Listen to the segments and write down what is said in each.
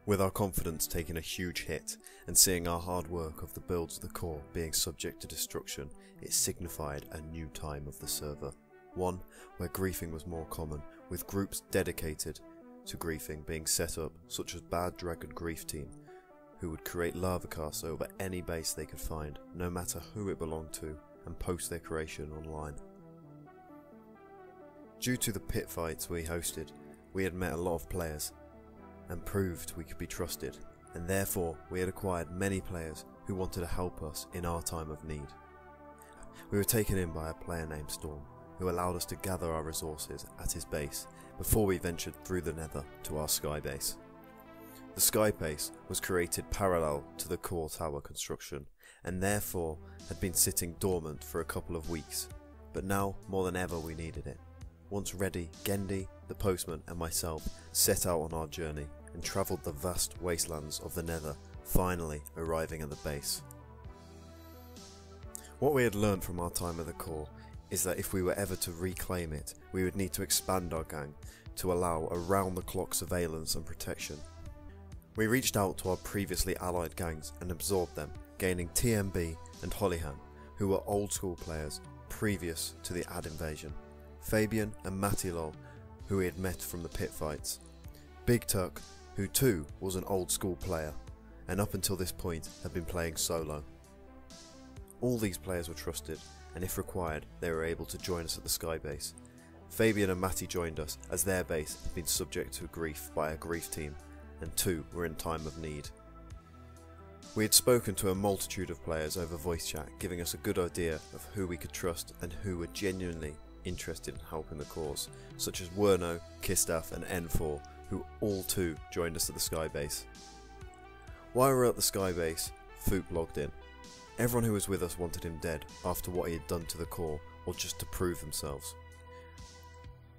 With our confidence taking a huge hit and seeing our hard work of the builds of the core being subject to destruction, it signified a new time of the server. One where griefing was more common, with groups dedicated to griefing being set up, such as Bad Dragon Grief Team, who would create lava casts over any base they could find, no matter who it belonged to, and post their creation online. Due to the pit fights we hosted, we had met a lot of players and proved we could be trusted, and therefore we had acquired many players who wanted to help us in our time of need. We were taken in by a player named Storm, who allowed us to gather our resources at his base before we ventured through the nether to our sky base. The sky base was created parallel to the core tower construction, and therefore had been sitting dormant for a couple of weeks, but now more than ever we needed it. Once ready, Gendy, the postman and myself set out on our journey and travelled the vast wastelands of the nether, finally arriving at the base. What we had learned from our time at the core is that if we were ever to reclaim it, we would need to expand our gang to allow around-the-clock surveillance and protection. We reached out to our previously allied gangs and absorbed them, gaining TMB and Hollyham, who were old school players previous to the ad invasion, Fabian and Matilol, who we had met from the pit fights, Big Tuck, who too was an old school player, and up until this point had been playing solo. All these players were trusted, and if required they were able to join us at the sky base. Fabian and Matty joined us as their base had been subject to grief by a grief team, and two were in time of need. We had spoken to a multitude of players over voice chat, giving us a good idea of who we could trust and who were genuinely interested in helping the cause, such as Werno, Kistaff and N4, who all too joined us at the sky base. While we were at the sky base, Foop logged in. Everyone who was with us wanted him dead after what he had done to the core, or just to prove themselves.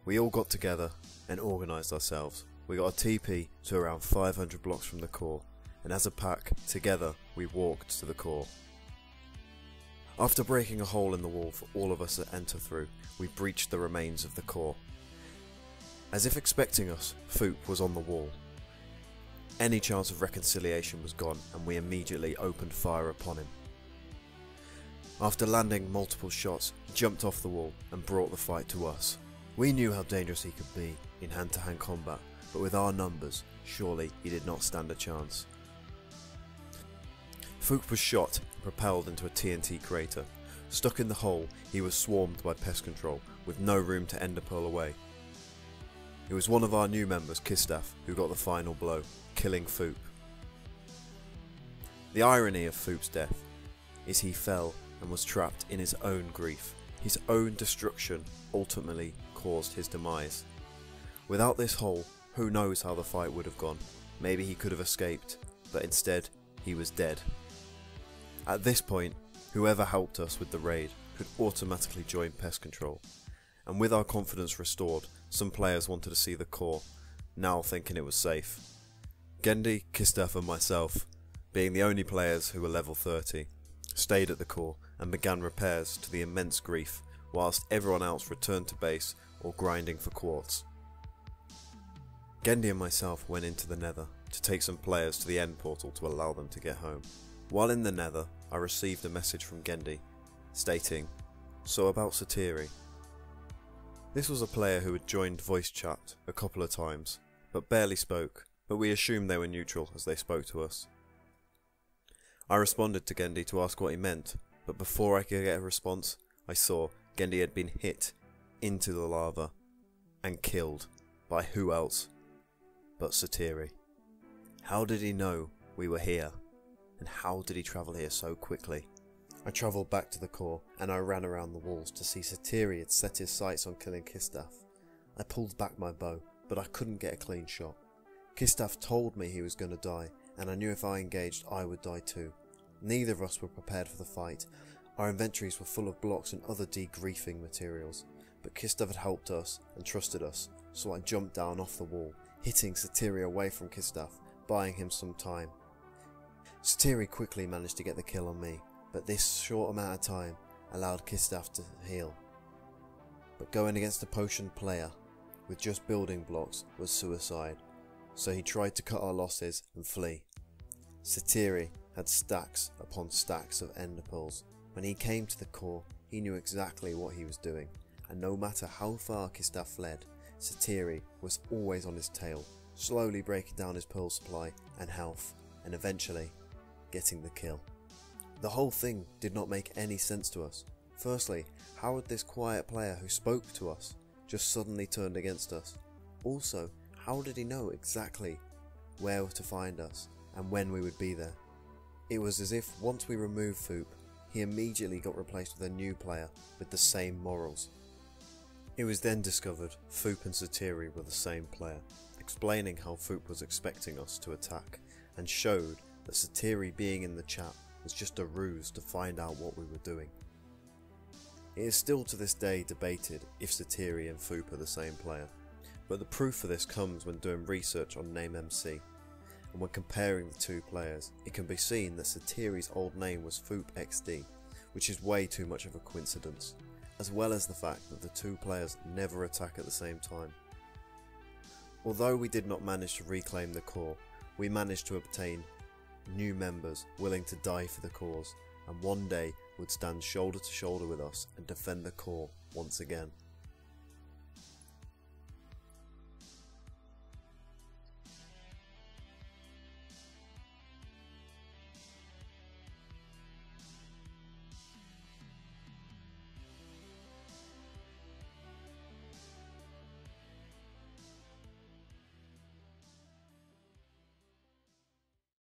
We all got together and organised ourselves. We got a TP to around 500 blocks from the core, and as a pack, together, we walked to the core. After breaking a hole in the wall for all of us to enter through, we breached the remains of the core. As if expecting us, Foop was on the wall. Any chance of reconciliation was gone, and we immediately opened fire upon him. After landing multiple shots, he jumped off the wall and brought the fight to us. We knew how dangerous he could be in hand-to-hand combat, but with our numbers, surely he did not stand a chance. Foop was shot and propelled into a TNT crater. Stuck in the hole, he was swarmed by Pest Control, with no room to ender pearl away. It was one of our new members, Kistaff, who got the final blow, killing Foop. The irony of Foop's death is he fell and was trapped in his own grief. His own destruction ultimately caused his demise. Without this hole, who knows how the fight would have gone. Maybe he could have escaped, but instead he was dead. At this point, whoever helped us with the raid could automatically join Pest Control, and with our confidence restored, some players wanted to see the core, now thinking it was safe. Gendy, Kistaff and myself, being the only players who were level 30, stayed at the core and began repairs to the immense grief, whilst everyone else returned to base or grinding for quartz. Gendy and myself went into the nether to take some players to the end portal to allow them to get home. While in the nether, I received a message from Gendy stating, "So about Satiri." This was a player who had joined voice chat a couple of times, but barely spoke, but we assumed they were neutral as they spoke to us. I responded to Gendy to ask what he meant, but before I could get a response, I saw Gendy had been hit into the lava and killed by who else but Satiri. How did he know we were here? And how did he travel here so quickly? I travelled back to the core and I ran around the walls to see Satiri had set his sights on killing Kistaff. I pulled back my bow, but I couldn't get a clean shot. Kistaff told me he was going to die, and I knew if I engaged I would die too. Neither of us were prepared for the fight. Our inventories were full of blocks and other degriefing materials, but Kistaff had helped us and trusted us, so I jumped down off the wall, hitting Satiri away from Kistaff, buying him some time. Satiri quickly managed to get the kill on me, but this short amount of time allowed Kistaff to heal. But going against a potion player with just building blocks was suicide. so he tried to cut our losses and flee. Satiri had stacks upon stacks of ender pearls. When he came to the core, he knew exactly what he was doing, and no matter how far Kistaf fled, Satiri was always on his tail, slowly breaking down his pearl supply and health, and eventually getting the kill. The whole thing did not make any sense to us. Firstly, how had this quiet player who spoke to us just suddenly turned against us? Also, how did he know exactly where to find us and when we would be there? It was as if once we removed Foop, he immediately got replaced with a new player with the same morals. It was then discovered Foop and Satiri were the same player, explaining how Foop was expecting us to attack, and showed that Satiri being in the chat was just a ruse to find out what we were doing. It is still to this day debated if Satiri and Foop are the same player, but the proof for this comes when doing research on NameMC, and when comparing the two players, it can be seen that Satiri's old name was Foop XD, which is way too much of a coincidence, as well as the fact that the two players never attack at the same time. Although we did not manage to reclaim the core, we managed to obtain new members willing to die for the cause, and one day would stand shoulder to shoulder with us and defend the core once again.